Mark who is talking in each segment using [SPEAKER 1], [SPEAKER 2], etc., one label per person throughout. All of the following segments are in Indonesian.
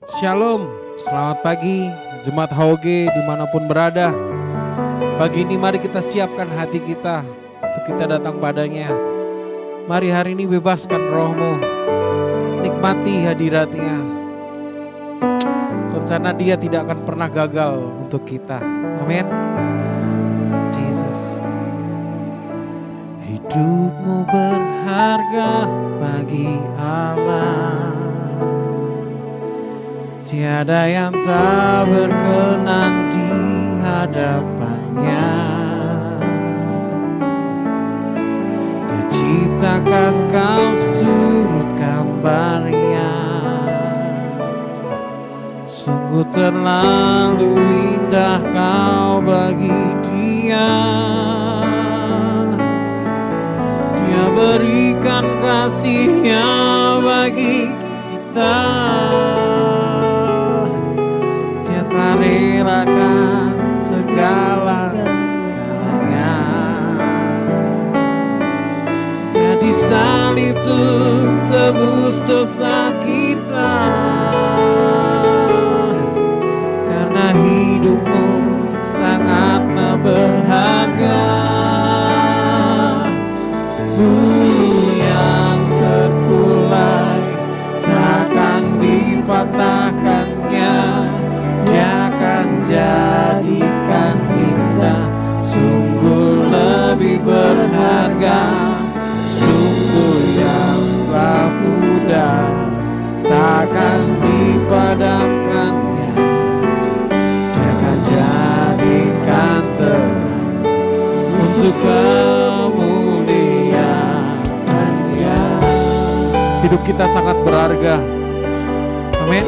[SPEAKER 1] Shalom, selamat pagi Jemaat HOG dimanapun berada. Pagi ini mari kita siapkan hati kita untuk kita datang padanya. Mari hari ini bebaskan rohmu, nikmati hadiratnya. Rencana dia tidak akan pernah gagal untuk kita. Amin. Jesus. Hidupmu berharga bagi Allah. Tiada yang tak berkenan di hadapannya. Dia ciptakan kau surut gambarnya. Sungguh terlalu indah kau bagi dia. Dia berikan kasihnya bagi kita. Relakan segala galanya. Dia disalib tuh tebus dosa kita. Karena hidupmu sangatlah berharga. Bulu yang terkulai takkan dipatahkannya. Dia akan jadikan indah, sungguh lebih berharga, sungguh yang tak mudah, takkan dipadamkannya. Dia akan jadikan terang untuk kemuliaannya. Hidup kita sangat berharga. Amin.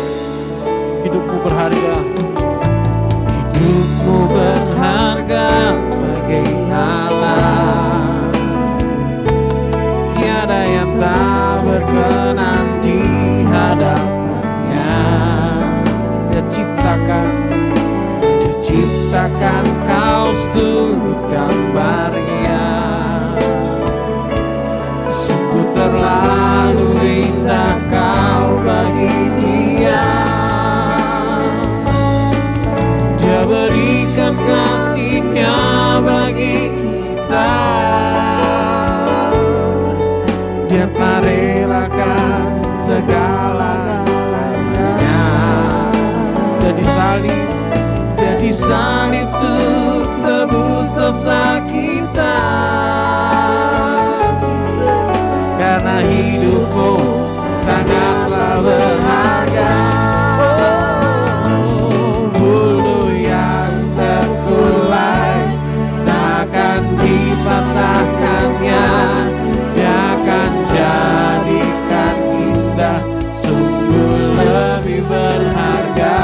[SPEAKER 1] Hidupmu berharga. Hidupmu berharga bagi Allah. Tiada yang tak berkenan di hadapannya. Dia ciptakan kau surut gambarnya. Sungguh terlalu indah kau bagi dia. Dia berikan kasihnya bagi kita. Dia telah relakan segala-galanya. Dia disalib tuh tebus dosa kita. Jesus. Karena hidupmu sangatlah berharga. Patahkannya, dia akan jadikan indah, sungguh lebih berharga,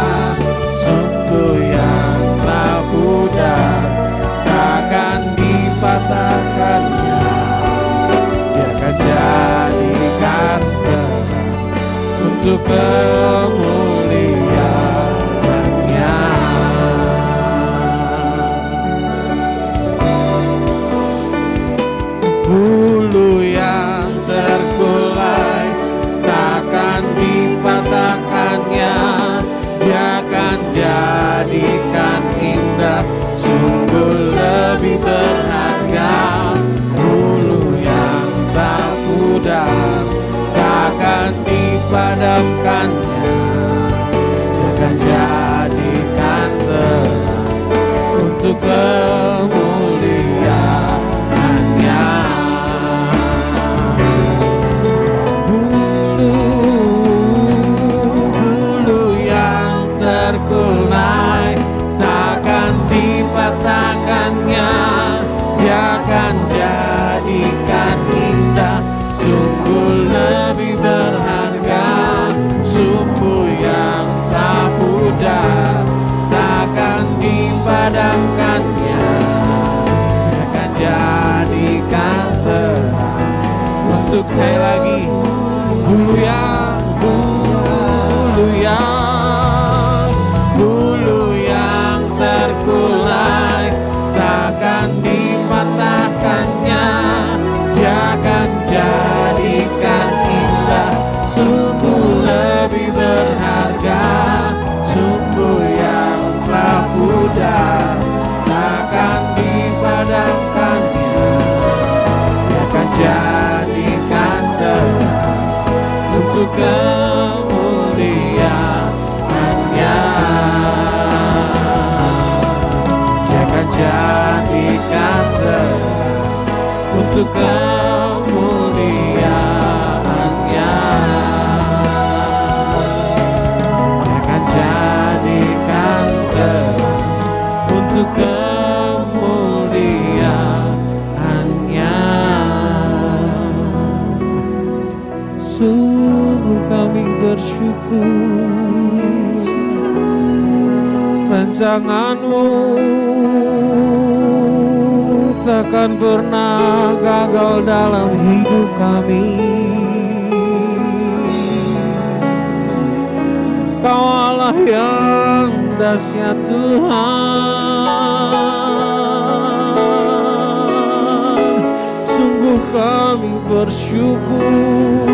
[SPEAKER 1] sungguh yang tak mudah, takkan dipatahkannya. Dia akan jadikan terang untuk kemuliaannya. Bulu yang terkulai takkan dipatahkannya. Dia akan jadikan indah, sungguh lebih berharga. Bulu yang tak pudar takkan dipadamkannya. Dia akan jadikan terang untuk kemuliaan. Terkulai takkan dipatahkannya. Dia akan jadikan indah, sungguh lebih berharga, sumbu yang tak pudar, takkan dipadamkannya. Dia akan jadikan terang untuk saya lagi. Bulu yang terkulai takkan dipatahkannya. Dia akan jadikan indah, sungguh lebih berharga. untuk kemuliaan-Nya. Dia akan jadikan untuk kemuliaan-Nya. Dia akan jadikan untuk kemuliaan-Nya. Sungguh kami bersyukur, rancangan-Mu takkan pernah gagal dalam hidup kami. Kau Allah yang dahsyat Tuhan, sungguh kami bersyukur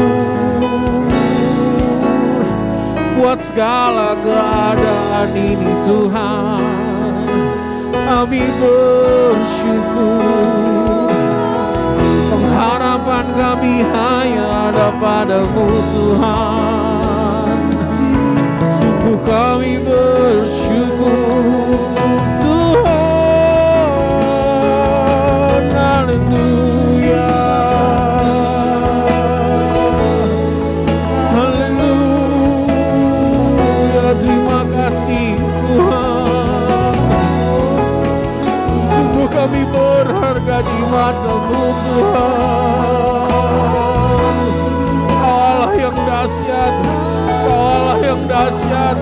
[SPEAKER 1] buat segala keadaan ini Tuhan. Kami bersyukur, pengharapan kami hanya ada padamu Tuhan. Sungguh kami bersyukur Tuhan. Haleluya, haleluya. Terima kasih Tuhan. Kami berharga di mata-Mu Tuhan. Kau Allah yang dahsyat, Kau Allah yang dahsyat.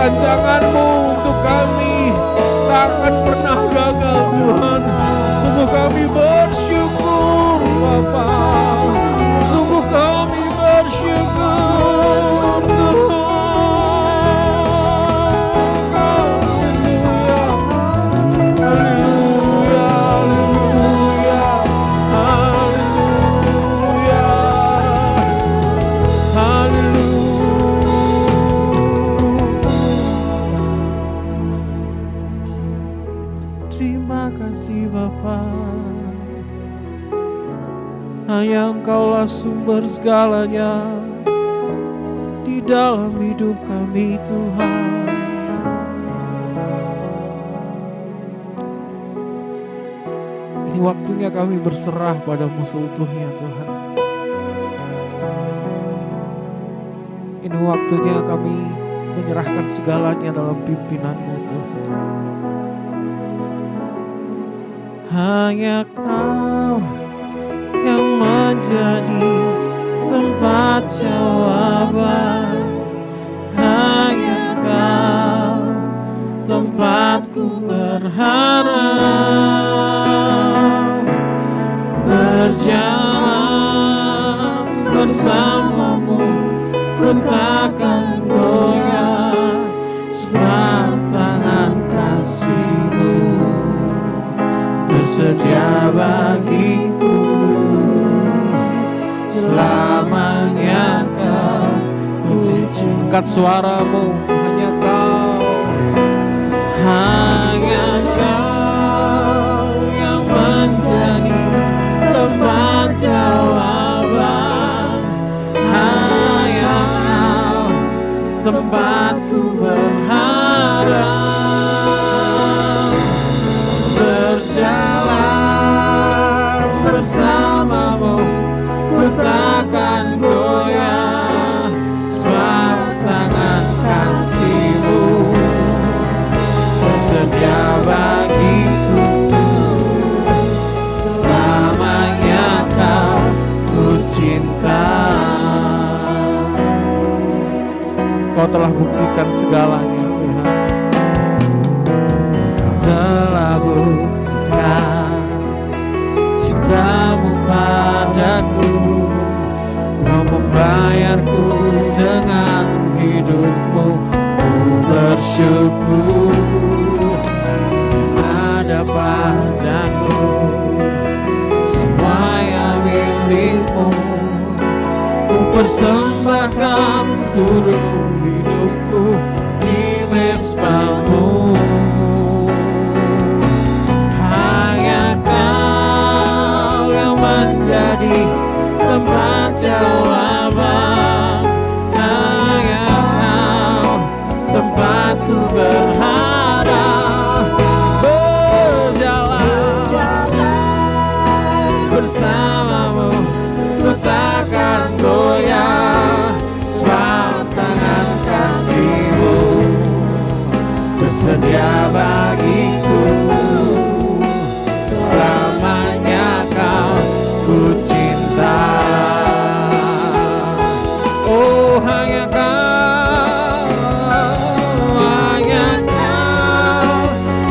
[SPEAKER 1] Rancangan-Mu untuk kami tak akan pernah gagal Tuhan. Sungguh kami bersyukur Bapa, sungguh kami bersyukur Tuhan. Hanya Engkaulah sumber segalanya di dalam hidup kami Tuhan. Ini waktunya kami berserah pada-Mu seutuhnya Tuhan. Ini waktunya kami menyerahkan segalanya dalam pimpinan-Mu Tuhan. Hanya Kau yang menjadi tempat jawaban. Hanya Kau tempatku berharap. Berjalan bersama-Mu ku takkan goyah, sebab tangan kasih-Mu bersedia bagiku. Selamanya Kau kunci. Angkat suara-Mu, hanya Kau, hanya Kau yang menjadi tempat jawaban. Hanya Kau tempatku berharap. Berjalan bersama-Mu ku takkan goyah, sebab tangan kasih-Mu bersedia bagiku. Selamanya Kau ku cinta. Kau telah buktikan segalanya Tuhan. Kau telah buktikan cinta-Mu padaku. Kau membayarku dengan hidup-Mu. Ku bersyukur ada padaku semua yang milik-Mu. Ku persembahkan seluruh hidupku di mezbah-Mu. Hanya Kau yang menjadi tempat jawaban.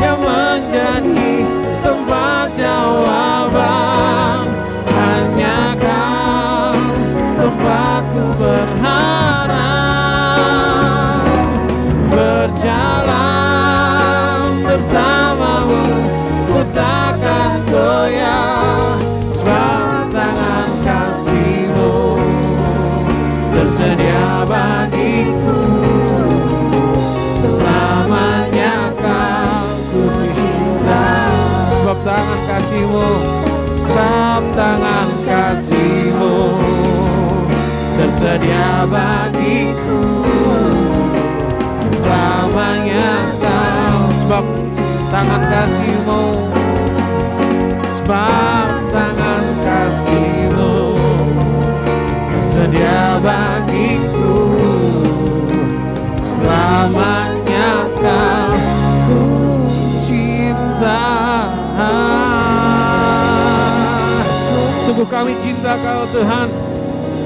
[SPEAKER 1] yang menjadi tempat jawaban. Hanya Kau tempatku berharap, berjalan bersamamu ku takkan goyah, sebab tangan kasih-Mu tersedia bagiku. Selamanya Kau ku cinta, sebab tangan kasih-Mu, sebab tangan kasih-Mu tersedia bagiku. Selamanya Kau, sebab tangan kasih-Mu, sebab tangan kasih-Mu tersedia bagiku. Selamanya Kau ku cinta. Sungguh kami cinta Kau Tuhan.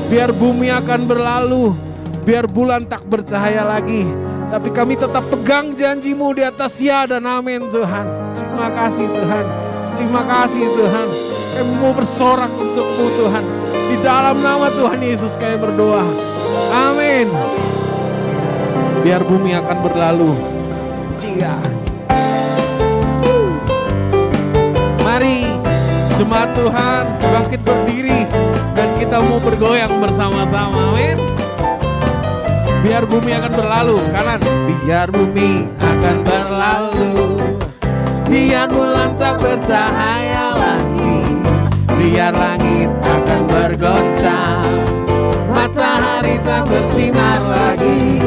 [SPEAKER 1] Biar bumi akan berlalu, biar bulan tak bercahaya lagi, tapi kami tetap pegang janji-Mu di atas ya dan amin Tuhan. Terima kasih Tuhan, terima kasih Tuhan. Kami mau bersorak untuk-Mu Tuhan. Di dalam nama Tuhan Yesus kami berdoa, amin. Biar bumi akan berlalu. Cia. Mari jemaat Tuhan bangkit berdiri dan kita mau bergoyang bersama-sama, amin. Biar bumi akan berlalu, kanan. Biar bumi akan berlalu, biar bulan tak bercahaya lagi, biar langit akan bergoncang, matahari tak bersinar lagi.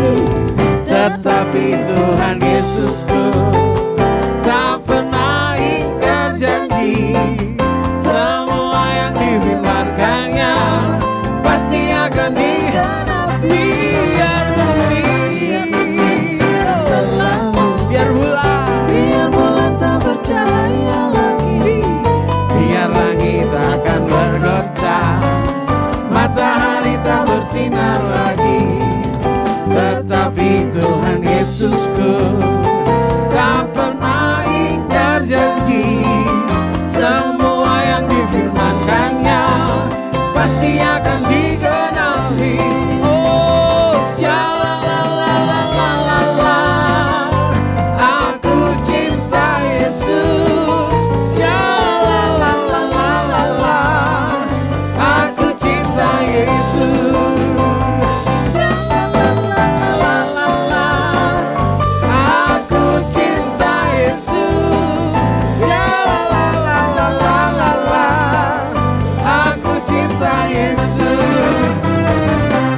[SPEAKER 1] Tetapi Tuhan Yesusku tak pernah ingkar janji, semua yang difirmankannya pasti akan digenapi. Biar bulan tak bercahaya lagi, biar langit akan bergoncang, matahari tak bersinar lagi. Tetapi Tuhan Yesusku tak pernah ingkar janji, semua yang difirmankannya pasti akan digenapi. Oh, shalalalalala, aku cinta Yesus. Shalalalalala, aku cinta Yesus.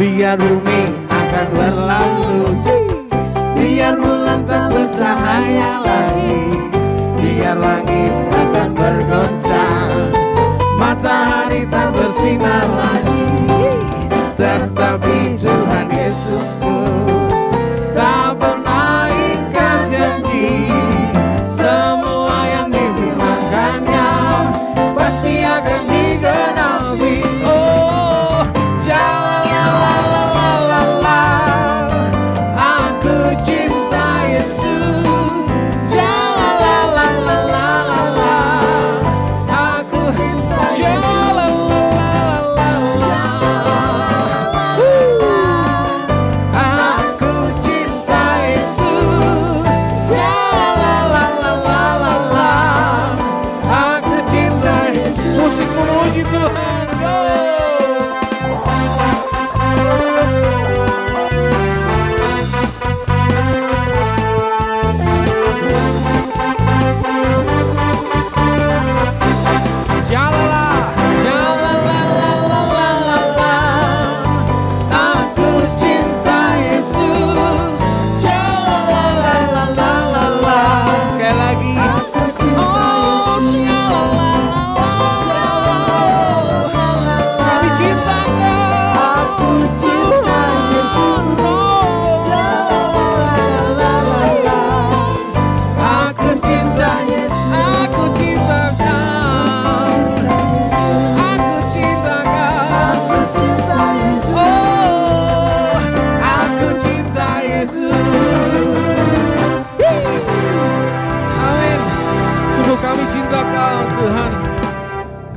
[SPEAKER 1] Biar bumi akan berlalu, biar bulan tak bercahaya lagi, biar langit akan bergoncang, matahari tak bersinar lagi. Tetapi Tuhan Yesusku tak pernah ingkar janji, semua yang difirmankannya pasti akan digenapi. Oh, aku cinta Yesus. Aku cinta Yesus.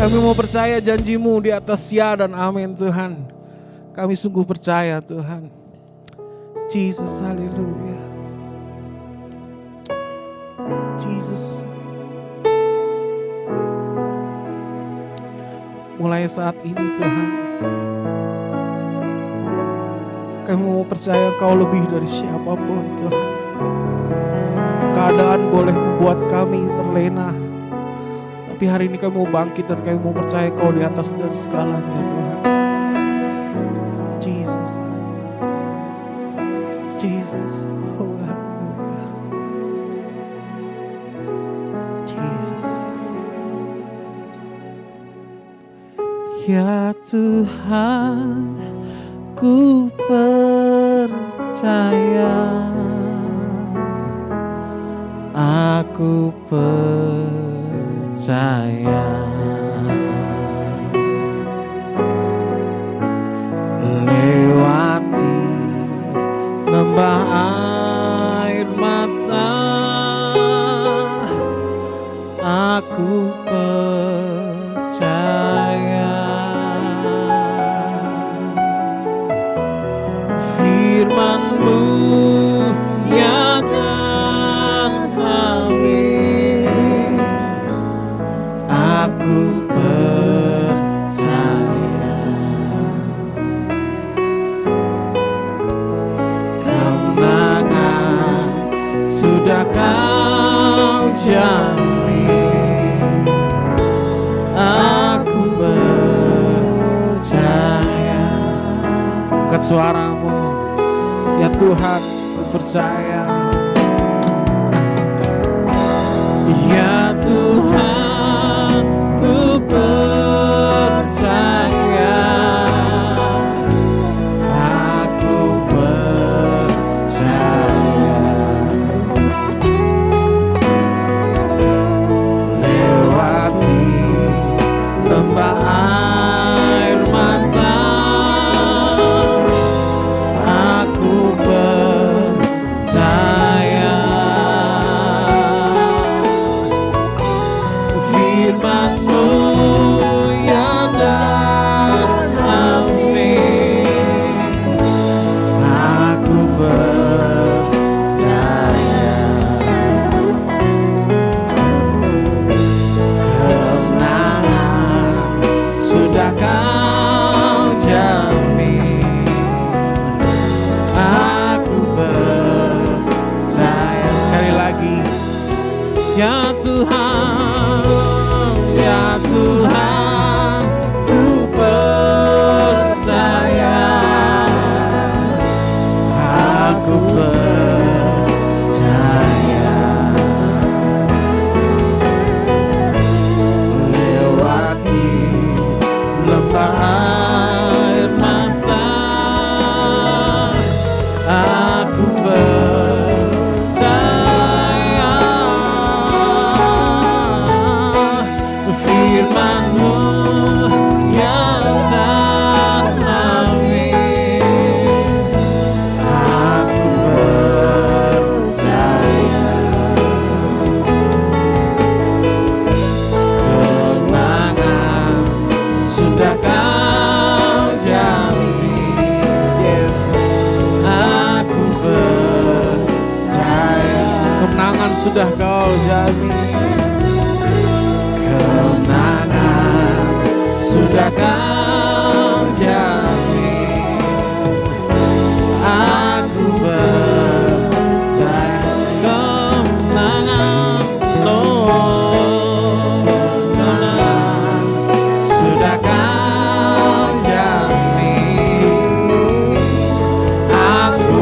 [SPEAKER 1] Kami mau percaya janji-Mu di atas ya dan amin Tuhan. Kami sungguh percaya Tuhan. Jesus, haleluya. Jesus. Mulai saat ini Tuhan, kami mau percaya Engkau lebih dari siapapun Tuhan. Keadaan boleh membuat kami terlena, tapi hari ini kami mau bangkit dan kami mau percaya Engkau di atas dari segalanya Tuhan. Jesus, Jesus, oh haleluya. Jesus. Ya Tuhan, ku percaya, aku percaya. Lewati lembah air mata, aku percaya. Firman-Mu ya dan amin, aku percaya. Kemenangan sudah Kau jamin, aku percaya. Angkat suaramu, ya Tuhan, ku percaya. Ya Tuhan, ku percaya, aku percaya. Lewati lembah air mata, aku percaya. Firman-Mu ya dan amin, aku percaya. Kemenangan sudah Kau jamin, aku percaya. Sekali lagi, ya Tuhan, ya Tuhan, ku percaya, aku percaya. Lewati lembah air mata, aku percaya. Firman-Mu ya dan amin, aku percaya. Kemenangan sudah Kau jamin, yes, aku percaya. Kemenangan sudah Kau jamin, kemenangan sudah Kau jamin, aku percaya. Kemenangan, oh, kemenangan sudah Kau jamin, aku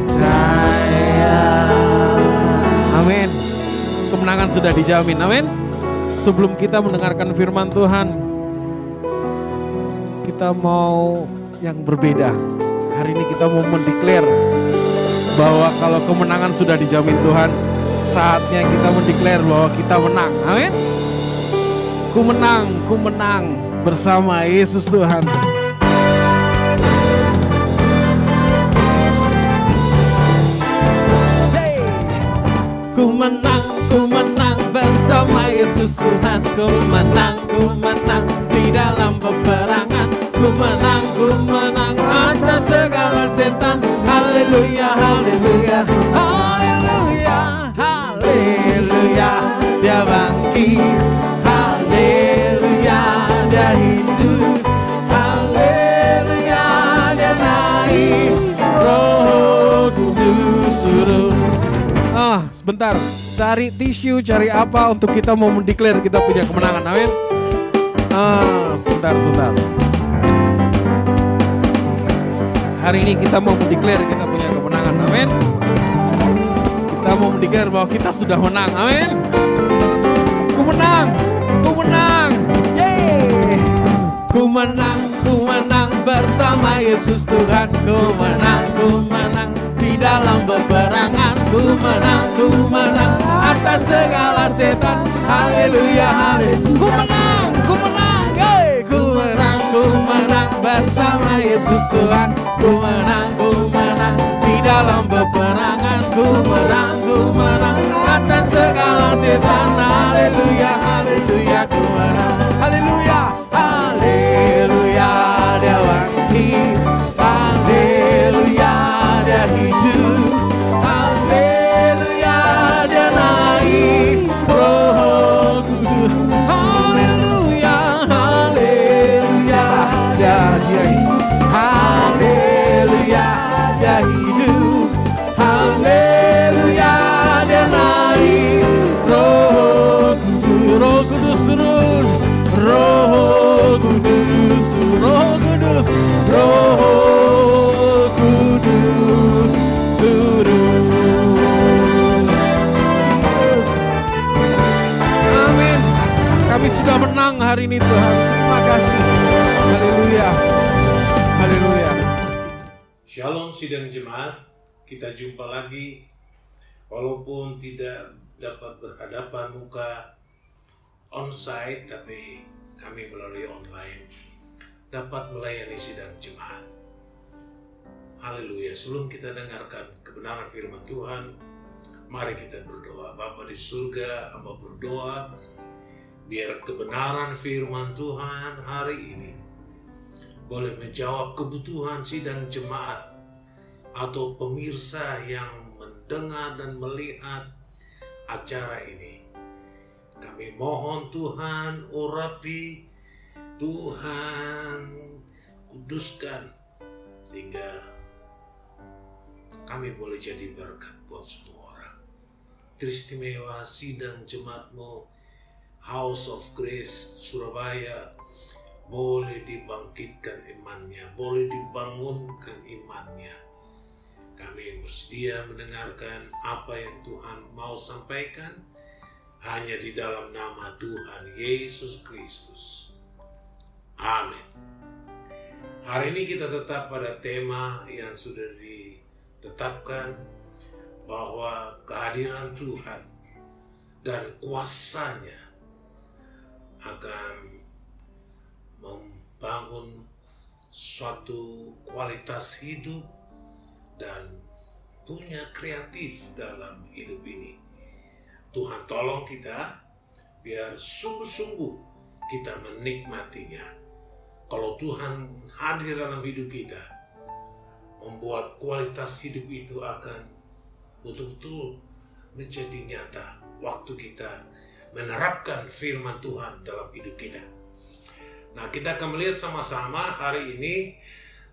[SPEAKER 1] percaya. Amin. Kemenangan sudah dijamin, amin. Sebelum kita mendengarkan firman Tuhan, kita mau yang berbeda. Hari ini kita mau mendeklar bahwa kalau kemenangan sudah dijamin Tuhan, saatnya kita mendeklar bahwa kita menang, amin. Ku menang bersama Yesus Tuhan. Hey. Ku menang bersama bersama Yesus Tuhan. Ku menang di dalam peperangan. Ku menang atas segala setan. Haleluya, haleluya, haleluya, haleluya. Dia bangkit, haleluya, dia hidup, haleluya, dia naik, Roh Kudus turun. Sebentar, cari tisu, cari apa untuk kita mau mendeklar kita punya kemenangan, amin. Sebentar. Hari ini kita mau mendeklar kita punya kemenangan, amin. Kita mau mendeklar bahwa kita sudah menang, amin. Ku menang, yeay. Ku menang bersama Yesus Tuhan. Ku menang di dalam peperangan. Ku menang atas segala setan. Haleluya, haleluya. Ku menang bersama Yesus Tuhan. Ku menang di dalam peperangan. Ku menang atas segala setan. Haleluya, haleluya. Ku menang, haleluya, haleluya. Dia bangkit, haleluya, dia hidup, haleluya, dia naik, Roh Kudus, haleluya, haleluya, dia hidup, haleluya, dia hidup, haleluya, dia naik, Roh Kudus turun, Roh Kudus, Roh Kudus, Roh Kudus turun. Yesus, amin. Kami sudah menang hari ini Tuhan. Terima kasih. Haleluya, haleluya.
[SPEAKER 2] Shalom sidang jemaat, kita jumpa lagi. Walaupun tidak dapat berhadapan muka onsite, tapi kami melalui online dapat melayani sidang jemaat. Haleluya. Sebelum kita dengarkan kebenaran firman Tuhan, mari kita berdoa. Bapa di surga, hamba berdoa biar kebenaran firman Tuhan hari ini boleh menjawab kebutuhan sidang jemaat atau pemirsa yang mendengar dan melihat acara ini. Kami mohon Tuhan urapi, Tuhan kuduskan, sehingga kami boleh jadi berkat buat semua orang. Teristimewa sidang jemaat-Mu House of Grace Surabaya boleh dibangkitkan imannya, boleh dibangunkan imannya. Kami bersedia mendengarkan apa yang Tuhan mau sampaikan hanya di dalam nama Tuhan Yesus Kristus. Amin. Hari ini kita tetap pada tema yang sudah ditetapkan, bahwa kehadiran Tuhan dan kuasa-Nya akan membangun suatu kualitas hidup dan punya kreatif dalam hidup ini. Tuhan tolong kita biar sungguh-sungguh kita menikmatinya. Kalau Tuhan hadir dalam hidup kita, membuat kualitas hidup itu akan betul-betul menjadi nyata waktu kita menerapkan firman Tuhan dalam hidup kita. Nah, kita akan melihat sama-sama hari ini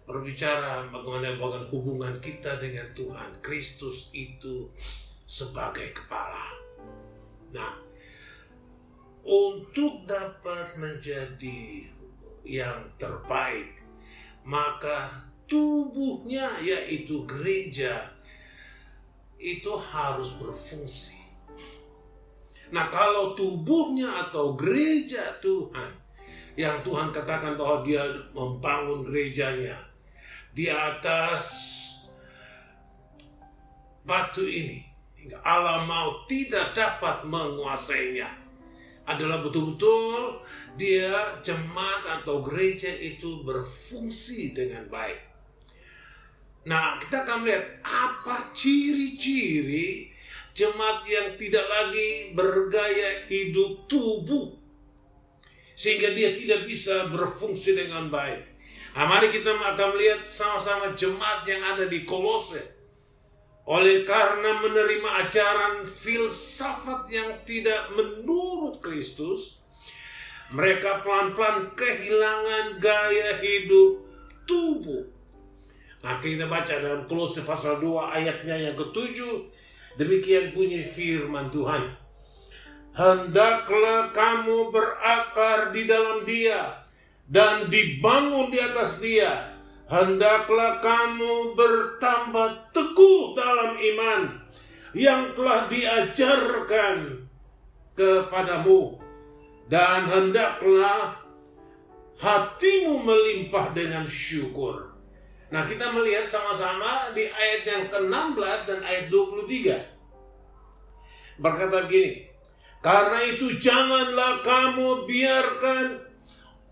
[SPEAKER 2] berbicara bagaimana hubungan kita dengan Tuhan. Kristus itu sebagai kepala. Nah, untuk dapat menjadi yang terbaik, maka tubuhnya yaitu gereja itu harus berfungsi. Nah, kalau tubuhnya atau gereja Tuhan, yang Tuhan katakan bahwa Dia membangun gerejanya di atas batu ini, hingga Allah maut tidak dapat menguasainya, adalah betul-betul dia jemaat atau gereja itu berfungsi dengan baik. Nah, kita akan melihat apa ciri-ciri jemaat yang tidak lagi bergaya hidup tubuh, sehingga dia tidak bisa berfungsi dengan baik. Mari kita akan melihat sama-sama jemaat yang ada di Kolose. Oleh karena menerima ajaran filsafat yang tidak menurut Kristus, mereka pelan-pelan kehilangan gaya hidup tubuh. Nah, kita baca dalam Kolose pasal 2 ayatnya yang ke-7. Demikian bunyi firman Tuhan. Hendaklah kamu berakar di dalam Dia dan dibangun di atas Dia. Hendaklah kamu bertambah teguh dalam iman yang telah diajarkan kepadamu, dan hendaklah hatimu melimpah dengan syukur. Nah, kita melihat sama-sama di ayat yang ke-16 dan ayat 23. Berkata begini, karena itu janganlah kamu biarkan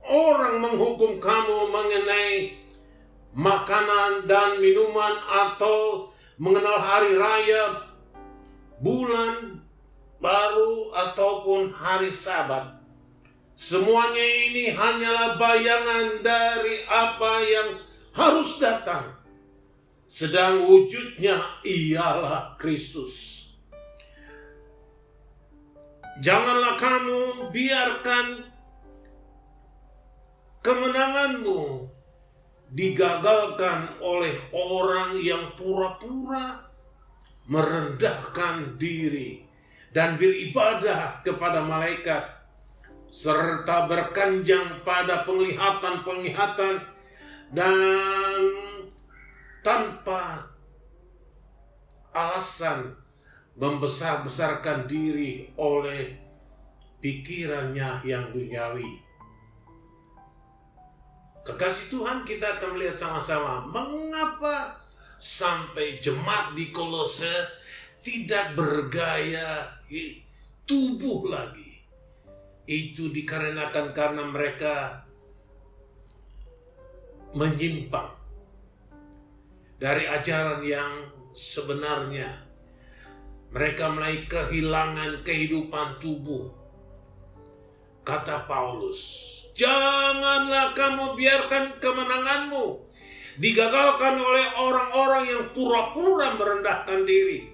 [SPEAKER 2] orang menghukum kamu mengenai makanan dan minuman, atau mengenal hari raya, bulan baru, ataupun hari Sabat. Semuanya ini hanyalah bayangan dari apa yang harus datang, sedang wujudnya ialah Kristus. Janganlah kamu biarkan kemenanganmu digagalkan oleh orang yang pura-pura merendahkan diri dan beribadah kepada malaikat, serta berkanjang pada penglihatan-penglihatan dan tanpa alasan membesar-besarkan diri oleh pikirannya yang duniawi. Kekasih Tuhan, kita akan melihat sama-sama mengapa sampai jemaat di Kolose tidak bergaya tubuh lagi. Itu dikarenakan karena mereka menyimpang dari ajaran yang sebenarnya. Mereka mulai kehilangan kehidupan tubuh. Kata Paulus, janganlah kamu biarkan kemenanganmu digagalkan oleh orang-orang yang pura-pura merendahkan diri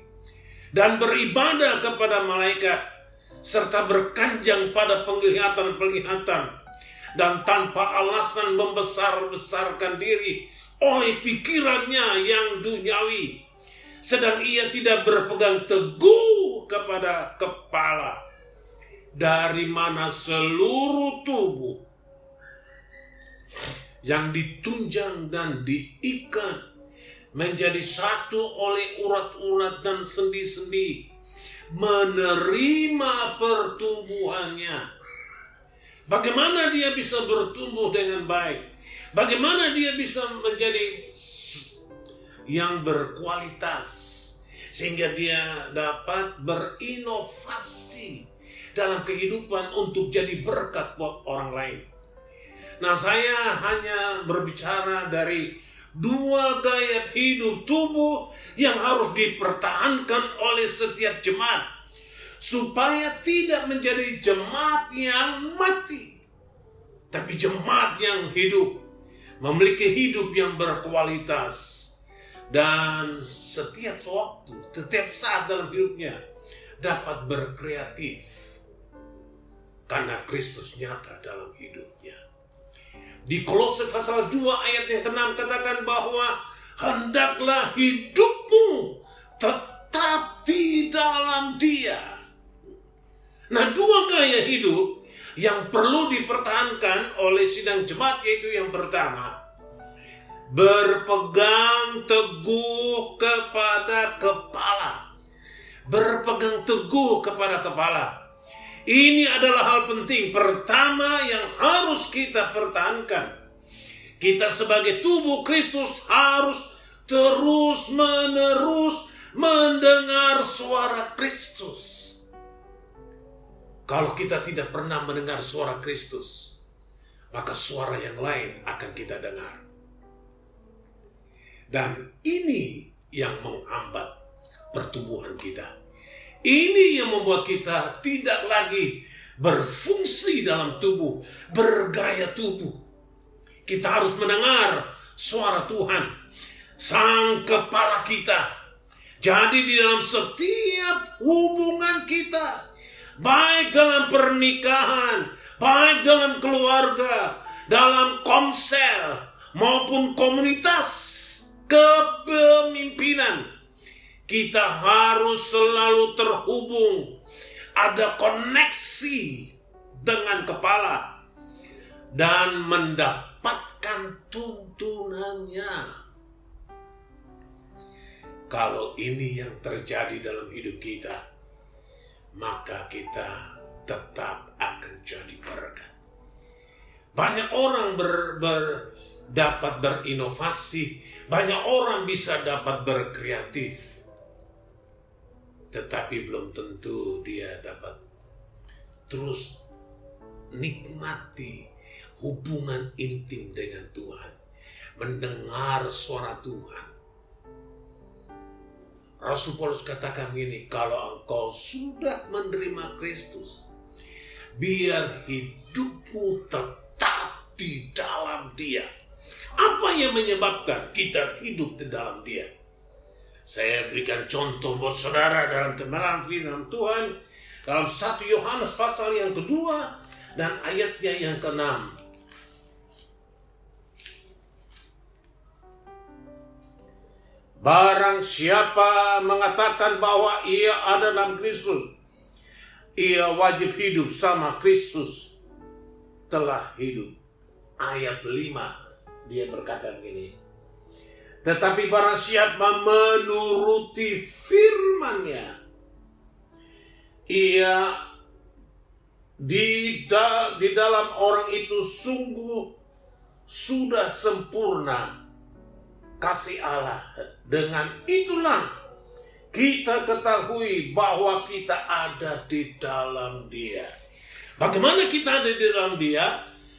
[SPEAKER 2] dan beribadah kepada malaikat, serta berkanjang pada penglihatan-penglihatan dan tanpa alasan membesar-besarkan diri oleh pikirannya yang duniawi, sedang ia tidak berpegang teguh kepada kepala, dari mana seluruh tubuh yang ditunjang dan diikat menjadi satu oleh urat-urat dan sendi-sendi menerima pertumbuhannya. Bagaimana dia bisa bertumbuh dengan baik? Bagaimana dia bisa menjadi yang berkualitas sehingga dia dapat berinovasi dalam kehidupan untuk jadi berkat buat orang lain. Nah, saya hanya berbicara dari dua gaya hidup tubuh yang harus dipertahankan oleh setiap jemaat supaya tidak menjadi jemaat yang mati, tapi jemaat yang hidup, memiliki hidup yang berkualitas. Dan setiap waktu, setiap saat dalam hidupnya dapat berkreatif karena Kristus nyata dalam hidupnya. Di Kolose pasal 2 ayat yang ke-6 katakan bahwa hendaklah hidupmu tetap di dalam Dia. Nah, dua gaya hidup yang perlu dipertahankan oleh sidang jemaat, yaitu yang pertama, berpegang teguh kepada kepala. Berpegang teguh kepada kepala. Ini adalah hal penting pertama yang harus kita pertahankan. Kita sebagai tubuh Kristus harus terus-menerus mendengar suara Kristus. Kalau kita tidak pernah mendengar suara Kristus, maka suara yang lain akan kita dengar. Dan ini yang menghambat pertumbuhan kita. Ini yang membuat kita tidak lagi berfungsi dalam tubuh, bergaya tubuh. Kita harus mendengar suara Tuhan, Sang Kepala kita. Jadi di dalam setiap hubungan kita, baik dalam pernikahan, baik dalam keluarga, dalam komsel, maupun komunitas kepemimpinan, kita harus selalu terhubung, ada koneksi dengan kepala, dan mendapatkan tuntunannya. Kalau ini yang terjadi dalam hidup kita, maka kita tetap akan jadi berkat. Banyak orang dapat berinovasi, banyak orang bisa dapat berkreatif, tetapi belum tentu dia dapat terus nikmati hubungan intim dengan Tuhan, mendengar suara Tuhan. Rasul Paulus katakan begini, kalau engkau sudah menerima Kristus, biar hidupmu tetap di dalam Dia. Apa yang menyebabkan kita hidup di dalam Dia? Saya berikan contoh buat saudara dalam kebenaran firman Tuhan, dalam 1 Yohanes pasal yang kedua dan ayatnya yang ke-6. Barang siapa mengatakan bahwa ia ada dalam Kristus, ia wajib hidup sama Kristus telah hidup. Ayat 5 dia berkata begini, tetapi barang siapa menuruti firman-Nya, ia di dalam orang itu sungguh sudah sempurna kasih Allah. Dengan itulah kita ketahui bahwa kita ada di dalam Dia. Bagaimana kita ada di dalam Dia?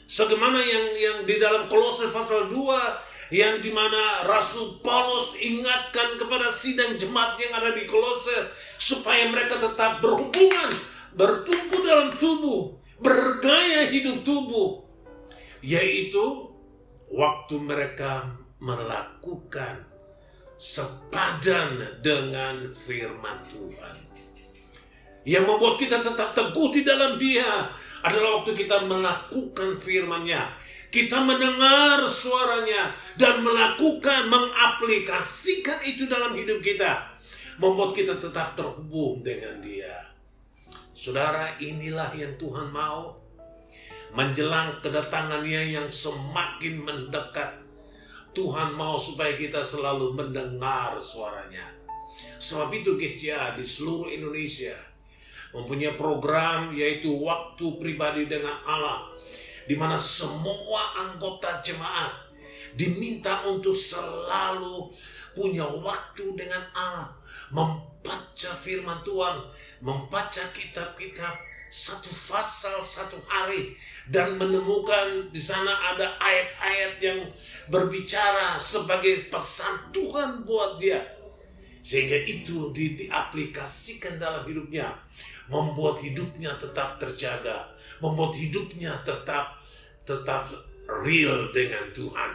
[SPEAKER 2] Sebagaimana yang di dalam Kolose pasal 2, yang dimana Rasul Paulus ingatkan kepada sidang jemaat yang ada di Kolose supaya mereka tetap berhubungan, bertumbuh dalam tubuh, bergaya hidup tubuh, yaitu waktu mereka melakukan sepadan dengan firman Tuhan. Yang membuat kita tetap teguh di dalam Dia adalah waktu kita melakukan firman-Nya, kita mendengar suaranya dan melakukan, mengaplikasikan itu dalam hidup kita, membuat kita tetap terhubung dengan Dia. Saudara, inilah yang Tuhan mau. Menjelang kedatangan-Nya yang semakin mendekat, Tuhan mau supaya kita selalu mendengar suaranya. Sebab itu GCA di seluruh Indonesia mempunyai program yaitu waktu pribadi dengan Allah, di mana semua anggota jemaat diminta untuk selalu punya waktu dengan Allah, membaca firman Tuhan, membaca kitab-kitab satu pasal satu hari, dan menemukan di sana ada ayat-ayat yang berbicara sebagai pesan Tuhan buat dia, sehingga itu diaplikasikan dalam hidupnya, membuat hidupnya tetap terjaga, membuat hidupnya tetap real dengan Tuhan.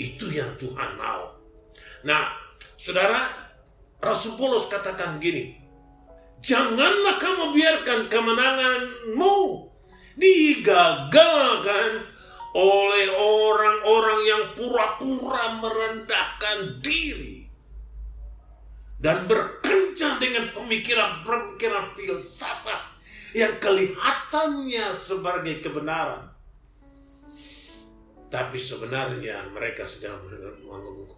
[SPEAKER 2] Itu yang Tuhan mau. Nah, saudara, Rasul Paulus katakan begini, janganlah kamu biarkan kemenanganmu digagalkan oleh orang-orang yang pura-pura merendahkan diri dan berkencang dengan pemikiran-pemikiran filsafat yang kelihatannya sebagai kebenaran, tapi sebenarnya mereka sedang mengganggu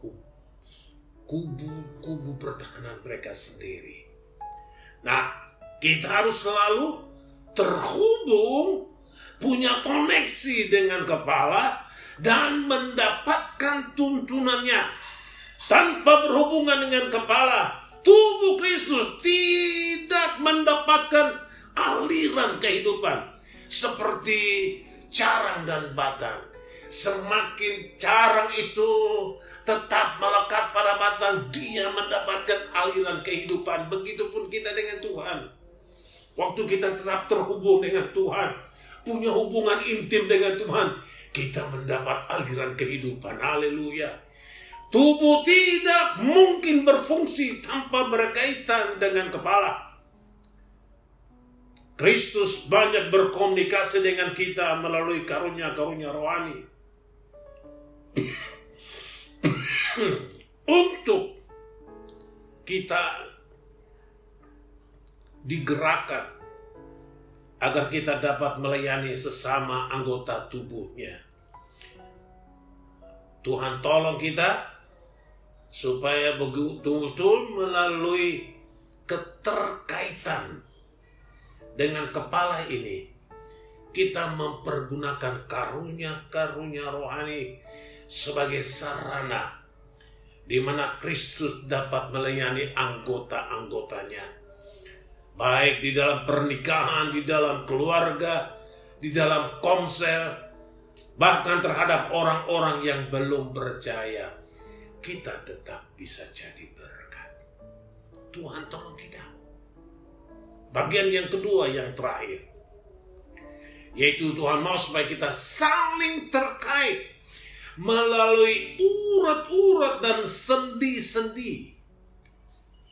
[SPEAKER 2] kubu pertahanan mereka sendiri. Nah, kita harus selalu terhubung, punya koneksi dengan kepala, dan mendapatkan tuntunannya. Tanpa berhubungan dengan kepala, tubuh Kristus tidak mendapatkan aliran kehidupan seperti carang dan batang. Semakin carang itu tetap melekat pada batang, dia mendapatkan aliran kehidupan. Begitupun kita dengan Tuhan. waktu kita tetap terhubung dengan Tuhan, punya hubungan intim dengan Tuhan, kita mendapat aliran kehidupan. Haleluya. Tubuh tidak mungkin berfungsi tanpa berkaitan dengan kepala. Kristus banyak berkomunikasi dengan kita melalui karunia-karunia rohani. Untuk kita digerakkan agar kita dapat melayani sesama anggota tubuhnya. Tuhan tolong kita supaya betul-betul melalui keterkaitan dengan kepala ini, kita mempergunakan karunia-karunia rohani sebagai sarana di mana Kristus dapat melayani anggota-anggotanya. Baik di dalam pernikahan, di dalam keluarga, di dalam komsel, bahkan terhadap orang-orang yang belum percaya. Kita tetap bisa jadi berkat. Tuhan tolong kita. Bagian yang kedua, yang terakhir, yaitu Tuhan mau supaya kita saling terkait melalui urat-urat dan sendi-sendi.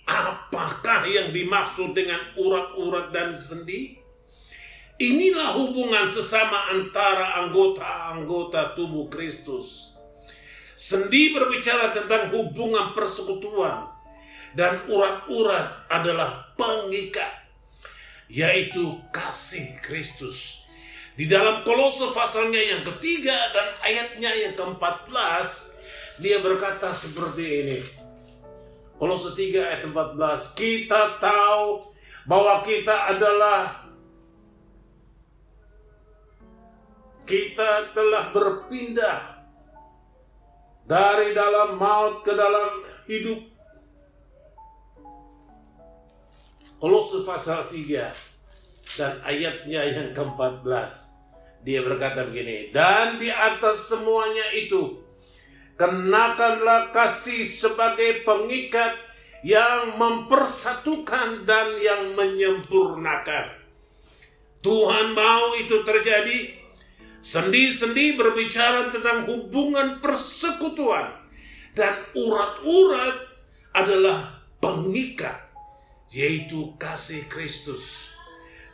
[SPEAKER 2] Apakah yang dimaksud dengan urat-urat dan sendi? Inilah hubungan sesama antara anggota-anggota tubuh Kristus. Sendi berbicara tentang hubungan persekutuan, dan urat-urat adalah pengikat, yaitu kasih Kristus. Di dalam Kolose pasalnya yang ketiga dan ayatnya yang ke-14, dia berkata seperti ini. Kolose 3 ayat 14, kita tahu bahwa kita telah berpindah dari dalam maut ke dalam hidup. Kolose pasal 3 dan ayatnya yang ke-14. Dia berkata begini, dan di atas semuanya itu, kenakanlah kasih sebagai pengikat yang mempersatukan dan yang menyempurnakan. Tuhan mau itu terjadi. Sendi-sendi berbicara tentang hubungan persekutuan, dan urat-urat adalah pengikat, yaitu kasih Kristus.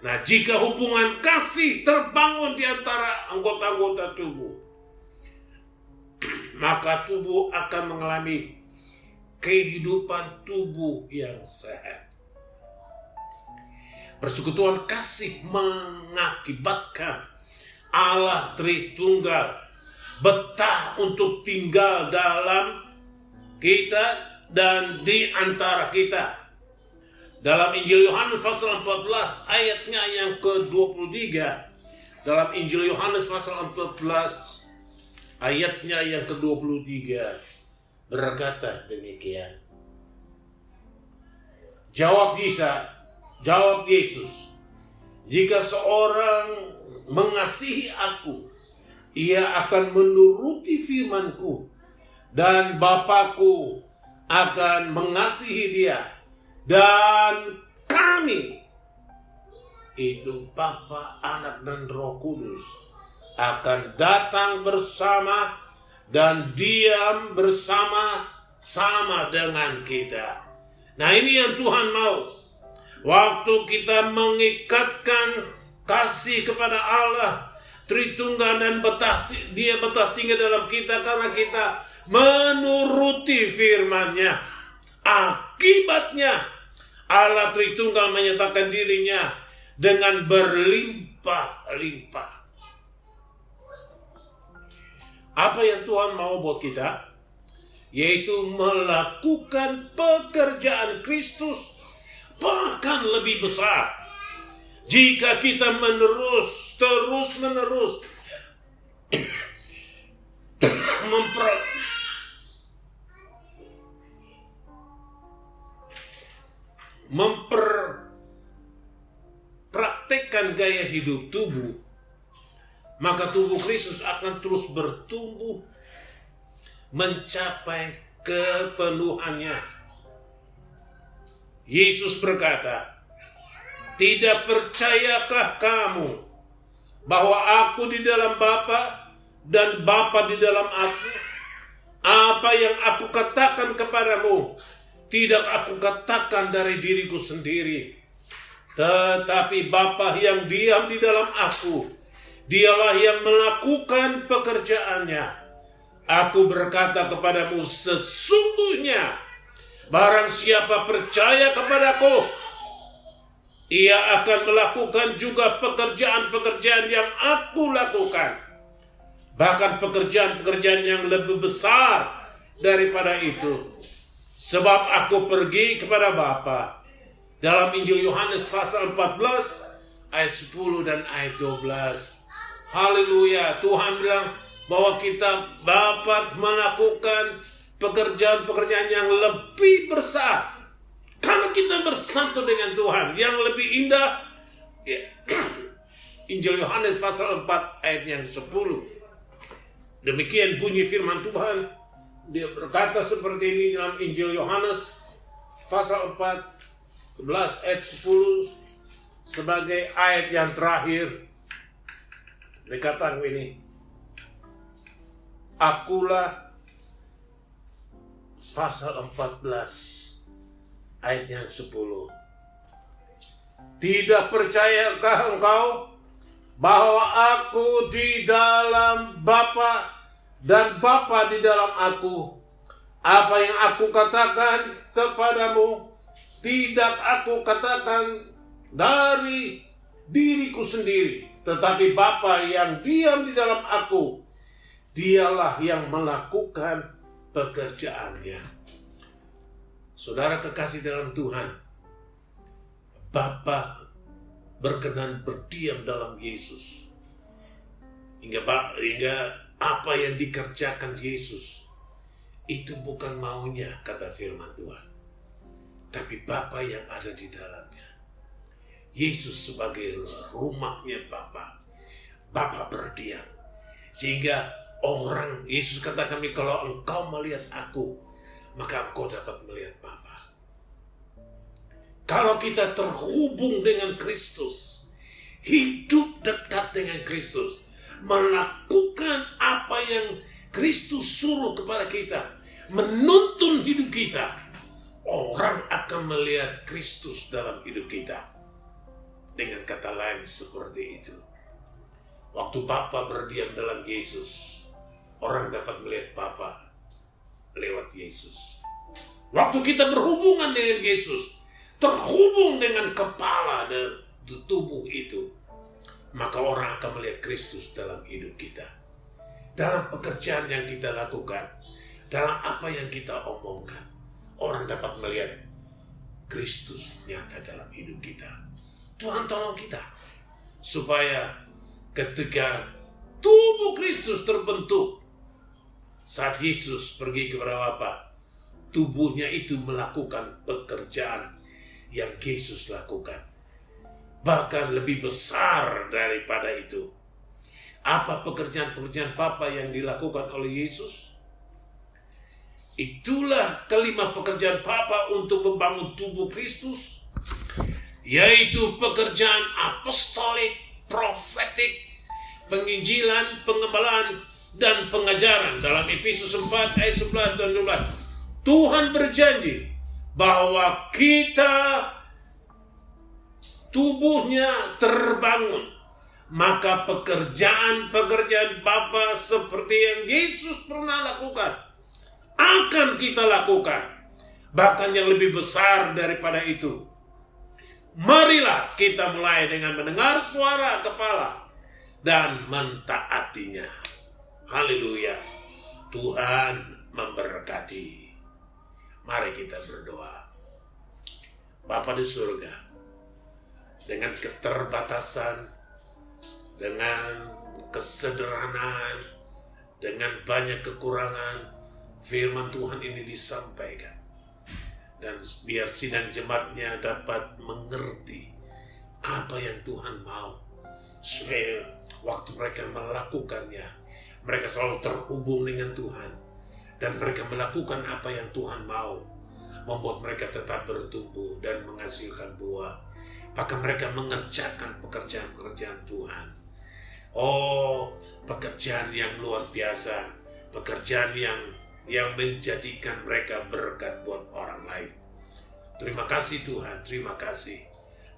[SPEAKER 2] Nah, jika hubungan kasih terbangun di antara anggota-anggota tubuh, maka tubuh akan mengalami kehidupan tubuh yang sehat. Persekutuan kasih mengakibatkan Allah Tritunggal betah untuk tinggal dalam kita dan di antara kita. Dalam Injil Yohanes pasal 14 ayatnya yang ke-23, dalam Injil Yohanes pasal 14 ayatnya yang ke-23 berkata demikian. Jawab Yesus, jika seorang mengasihi aku, ia akan menuruti firman-Ku, dan Bapa-Ku akan mengasihi dia, dan kami, itu Bapa, Anak, dan Roh Kudus, akan datang bersama dan diam bersama-sama dengan kita. Nah, ini yang Tuhan mau. Waktu kita mengikatkan kasih kepada Allah Tritunggal dan dia betah tinggal dalam kita karena kita menuruti firman-Nya. Akibatnya Allah Tritunggal menyatakan dirinya dengan berlimpah-limpah. Apa yang Tuhan mau buat kita? Yaitu melakukan pekerjaan Kristus bahkan lebih besar. Jika kita terus-menerus mempraktekkan gaya hidup tubuh, maka tubuh Kristus akan terus bertumbuh mencapai kepenuhannya. Yesus berkata, Tidak percayakah kamu bahwa aku di dalam Bapa dan Bapa di dalam aku? Apa yang aku katakan kepadamu, tidak aku katakan dari diriku sendiri, tetapi Bapa yang diam di dalam aku, dialah yang melakukan pekerjaannya. Aku berkata kepadamu, sesungguhnya barang siapa percaya kepadaku, ia akan melakukan juga pekerjaan-pekerjaan yang aku lakukan. Bahkan pekerjaan-pekerjaan yang lebih besar daripada itu. Sebab aku pergi kepada Bapa. Dalam Injil Yohanes pasal 14 ayat 10 dan ayat 12. Haleluya. Tuhan bilang bahwa kita dapat melakukan pekerjaan-pekerjaan yang lebih besar. Karena kita bersatu dengan Tuhan. Yang lebih indah, ya, Injil Yohanes pasal 4 ayat yang 10. Demikian bunyi firman Tuhan. Dia berkata seperti ini dalam Injil Yohanes pasal 4, 11 ayat 10 sebagai ayat yang terakhir. Dikatakan ini, akulah, pasal 14 ayat yang 10. Tidak percayakah engkau bahwa aku di dalam Bapa dan Bapa di dalam aku? Apa yang aku katakan kepadamu, tidak aku katakan dari diriku sendiri, tetapi Bapa yang diam di dalam aku, dialah yang melakukan pekerjaannya. Saudara kekasih dalam Tuhan, Bapa berkenan berdiam dalam Yesus. Hingga apa yang dikerjakan Yesus itu bukan maunya, kata firman Tuhan, tapi Bapa yang ada di dalamnya. Yesus sebagai rumahnya Bapa, Bapa berdiam. Sehingga Yesus katakan, kalau engkau melihat aku, maka engkau dapat melihat Bapa. Kalau kita terhubung dengan Kristus, hidup dekat dengan Kristus, melakukan apa yang Kristus suruh kepada kita, menuntun hidup kita, orang akan melihat Kristus dalam hidup kita. Dengan kata lain seperti itu. Waktu Bapa berdiam dalam Yesus, orang dapat melihat Bapa lewat Yesus. Waktu kita berhubungan dengan Yesus, terhubung dengan kepala dan tubuh itu, maka orang akan melihat Kristus dalam hidup kita. Dalam pekerjaan yang kita lakukan, dalam apa yang kita omongkan, orang dapat melihat Kristus nyata dalam hidup kita. Tuhan tolong kita, supaya ketika tubuh Kristus terbentuk, saat Yesus pergi kepada Bapa, tubuhnya itu melakukan pekerjaan yang Yesus lakukan. Bahkan lebih besar daripada itu. Apa pekerjaan-pekerjaan Bapa yang dilakukan oleh Yesus? Itulah kelima pekerjaan Bapa untuk membangun tubuh Kristus, yaitu pekerjaan apostolik, profetik, penginjilan, pengembalaan, dan pengajaran. Dalam Efesus 4 ayat 11 dan 12, Tuhan berjanji bahwa kita tubuhnya terbangun, maka pekerjaan-pekerjaan Bapa seperti yang Yesus pernah lakukan akan kita lakukan, bahkan yang lebih besar daripada itu. Marilah kita mulai dengan mendengar suara kepala dan mentaatinya. Haleluya. Tuhan memberkati. Mari kita berdoa. Bapa di surga, dengan keterbatasan, dengan kesederhanaan, dengan banyak kekurangan, firman Tuhan ini disampaikan. Dan biar sidang jemaatnya dapat mengerti apa yang Tuhan mau, supaya waktu mereka melakukannya, mereka selalu terhubung dengan Tuhan, dan mereka melakukan apa yang Tuhan mau, membuat mereka tetap bertumbuh dan menghasilkan buah. Apakah mereka mengerjakan pekerjaan-pekerjaan Tuhan? Oh, pekerjaan yang luar biasa, pekerjaan yang menjadikan mereka berkat buat orang lain. Terima kasih Tuhan, terima kasih.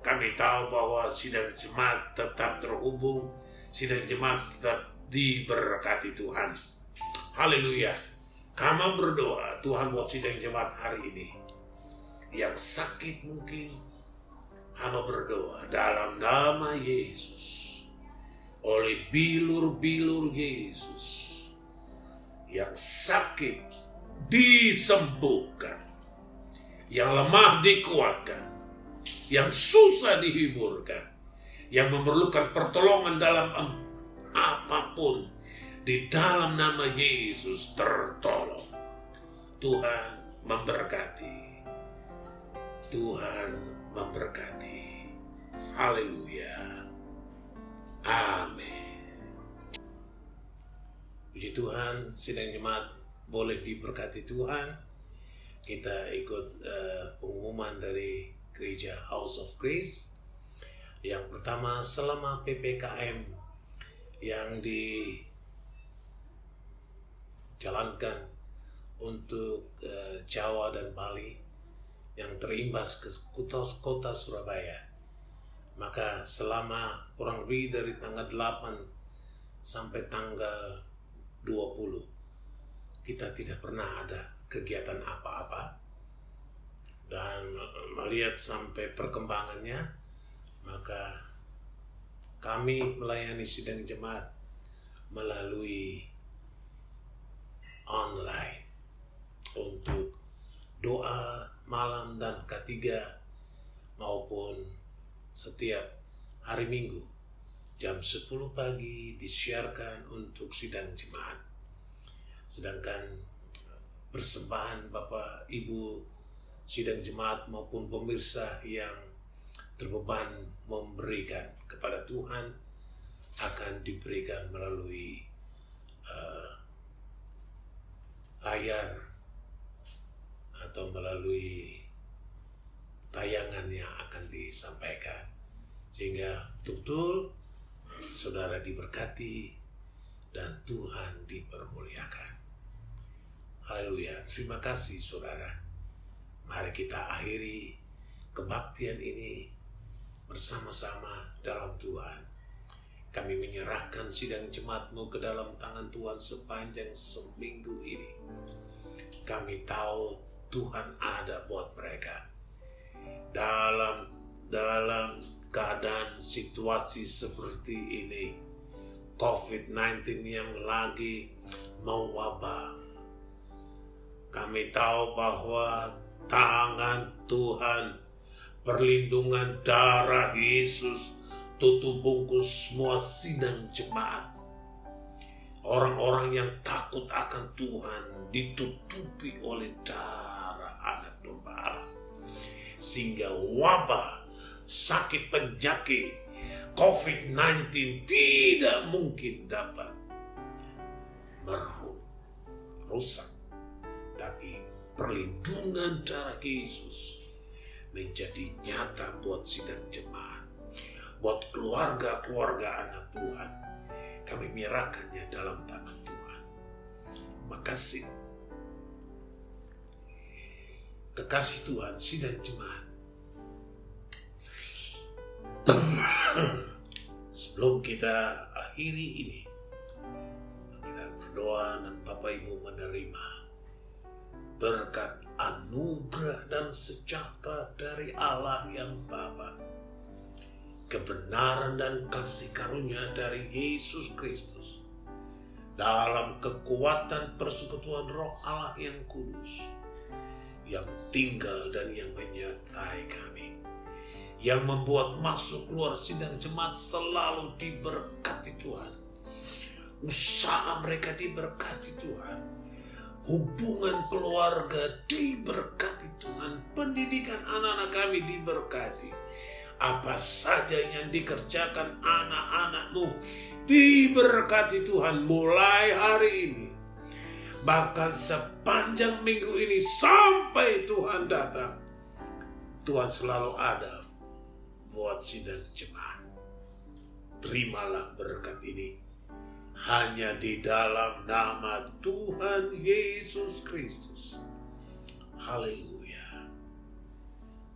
[SPEAKER 2] Kami tahu bahwa sidang jemaat tetap terhubung, sidang jemaat tetap diberkati Tuhan. Haleluya. Kami berdoa Tuhan buat sidang jemaat hari ini. Yang sakit mungkin, hamba berdoa dalam nama Yesus. Oleh bilur-bilur Yesus. Yang sakit disembuhkan. Yang lemah dikuatkan. Yang susah dihiburkan. Yang memerlukan pertolongan dalam apapun. Di dalam nama Yesus tertolong. Tuhan memberkati. Tuhan memberkati. Haleluya. Amin. Puji Tuhan, sidang jemaat boleh diberkati Tuhan. Kita ikut pengumuman dari Gereja House of Grace. Yang pertama, selama PPKM yang dijalankan untuk Jawa dan Bali yang terimbas ke kota Surabaya, maka selama kurang lebih dari tanggal 8 sampai tanggal 20 kita tidak pernah ada kegiatan apa-apa. Dan melihat sampai perkembangannya, maka kami melayani sidang jemaat melalui online untuk doa malam dan K3 maupun setiap hari Minggu jam 10 pagi disiarkan untuk sidang jemaat. Sedangkan persembahan Bapak Ibu sidang jemaat maupun pemirsa yang terbeban memberikan kepada Tuhan akan diberikan melalui layar atau melalui tayangan yang akan disampaikan, sehingga betul-betul saudara diberkati dan Tuhan dipermuliakan. Haleluya. Terima kasih saudara. Mari kita akhiri kebaktian ini bersama-sama dalam Tuhan. Kami menyerahkan sidang jemaatmu ke dalam tangan Tuhan sepanjang seminggu ini. Kami tahu Tuhan ada buat mereka. Dalam keadaan situasi seperti ini, COVID-19 yang lagi mewabah, kami tahu bahwa tangan Tuhan, perlindungan darah Yesus tutup bungkus semua sidang jemaat. Orang-orang yang takut akan Tuhan ditutupi oleh darah anak domba Allah. Sehingga wabah, sakit penyakit, COVID-19 tidak mungkin dapat merusak. Tapi perlindungan darah Yesus menjadi nyata buat sidang jemaat, buat keluarga-keluarga anak Tuhan. Kami menyerahkannya dalam tangan Tuhan. Makasih. Kekasih Tuhan, sidang jemaat. Sebelum kita akhiri ini, kita berdoa dan Bapak Ibu menerima berkat anugerah dan sejahtera dari Allah yang Bapa, kebenaran dan kasih karunia dari Yesus Kristus, dalam kekuatan persekutuan Roh Allah yang kudus, yang tinggal dan yang menyertai kami, yang membuat masuk keluar sidang jemaat selalu diberkati Tuhan. Usaha mereka diberkati Tuhan. Hubungan keluarga diberkati Tuhan. Pendidikan anak-anak kami diberkati. Apa saja yang dikerjakan anak-anak-Mu diberkati Tuhan mulai hari ini. Bahkan sepanjang minggu ini sampai Tuhan datang. Tuhan selalu ada buat sidang jemaat. Terimalah berkat ini hanya di dalam nama Tuhan Yesus Kristus. Haleluya.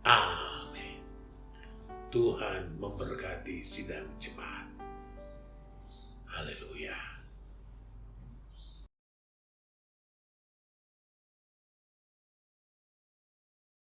[SPEAKER 2] Amin. Tuhan memberkati sidang jemaat.